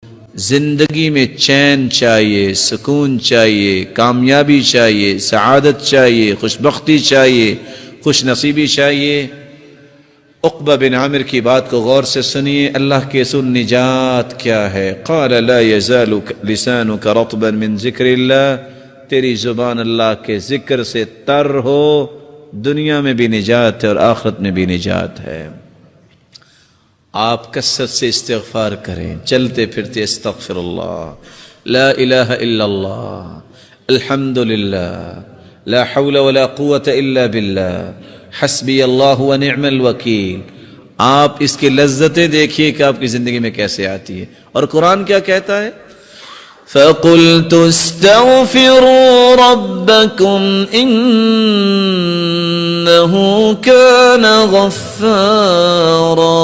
जिंदगी में चैन चाहिए, सुकून चाहिए, कामयाबी चाहिए, सआदत चाहिए, खुशबख्ती चाहिए, खुश नसीबी चाहिए। उक़बा बिन आमिर की बात को गौर से सुनिए। अल्लाह के रसूल निजात क्या है? क़ाल ला यज़ालु लिसानुका रत्बन मिन ज़िक्रिल्लाह, तेरी ज़ुबान अल्लाह के ज़िक्र से तर हो, दुनिया में भी निजात है और आखिरत में भी निजात है। आप कसरत से इस्तिग़फ़ार करें, चलते फिरते अस्तग़फ़िरुल्लाह, ला इलाहा इल्लल्लाह, अल्हम्दुलिल्लाह, ला हौला वला कुव्वता इल्ला बिल्लाह, हस्बी अल्लाह व निअमल वकील। आप इसकी लज्जतें देखिए कि आपकी जिंदगी में कैसे आती है। और कुरान क्या कहता है? फ़क़ुल्तु इस्तग़फ़िरू रब्बकुम इन्नहु कान गफ़्फ़ारा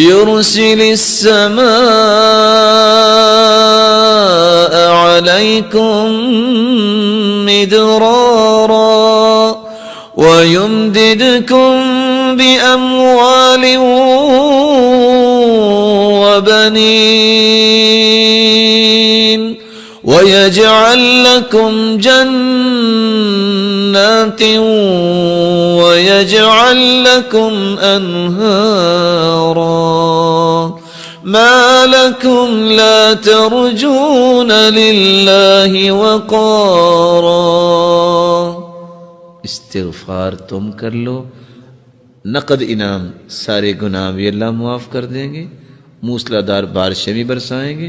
युरसिलिस समाअ अलैकुम मिदरारा वयुमदिदकुम बिअम्वाल वबनीन वयजअल लकुम जन्नातिन वयजअल लकुम अन्हारा मा लकुम ला तर्जून लिल्लाहि वक़ारा। इस्तिग़फ़ार तुम कर लो, नक़द इनाम सारे गुनाह भी अल्लाह मुआफ़ कर देंगे, मूसलाधार बारिशें भी बरसाएंगे।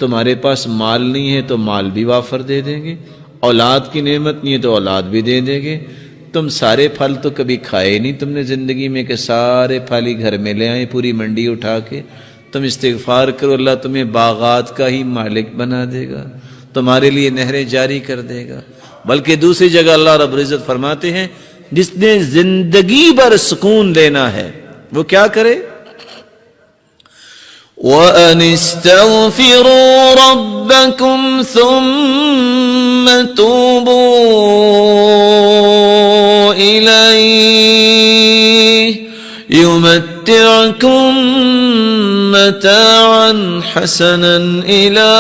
तुम्हारे पास माल नहीं है तो माल भी वाफर दे देंगे, औलाद की नेमत नहीं है तो औलाद भी दे देंगे। तुम सारे फल तो कभी खाए नहीं तुमने ज़िंदगी में कि सारे फल ही घर में ले आए पूरी मंडी उठा के। तुम इस्तिग़फ़ार करो, अल्लाह तुम्हें बागात का ही मालिक बना देगा, तुम्हारे लिए नहरें जारी कर देगा। बल्कि दूसरी जगह अल्लाह रब्बुल इज़्ज़त फरमाते हैं, जिसने जिंदगी भर सुकून लेना है वो क्या करे? वअनिस्तग़फ़िरू रब्बकुम सुम्म तूबू इलैहि युमत्तिअकुम मताअन हसनन इला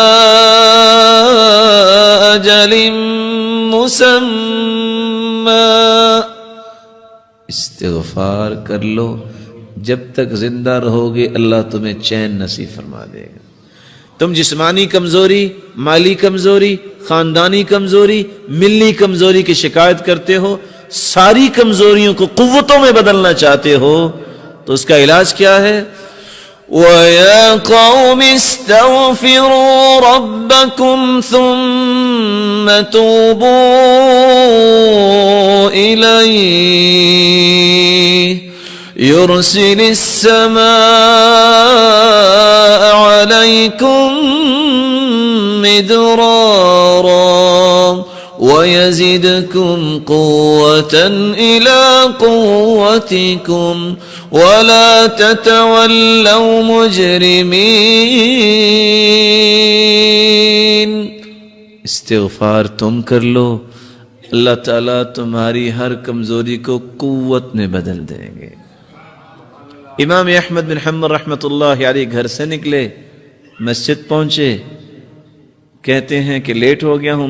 अजलिन मुसम्मा। इस्तिग़फ़ार कर लो, जब तक जिंदा रहोगे अल्लाह तुम्हें चैन नसीब फरमा देगा। तुम जिस्मानी कमजोरी, माली कमजोरी, खानदानी कमजोरी, मिली कमजोरी की शिकायत करते हो, सारी कमजोरियों को कुव्वतों में बदलना चाहते हो, तो उसका इलाज क्या है? वया कौम इस्तग़फ़िरू रब्बकुम सुम्म तूबू इलैहि युरसिलिस समाअ अलैकुम मिदरारा वयज़िदकुम क़ुव्वतन इला क़ुव्वतिकुम वला ततवल्लौ मुजरिमीन। इस्तिग़फ़ार तुम कर लो, अल्लाह ताला तुम्हारी हर कमजोरी को कुव्वत में बदल देंगे। इमाम अहमद बिन हम्बल रहमतुल्लाह अलैह घर से निकले, मस्जिद पहुंचे, कहते हैं कि लेट हो गया हूं,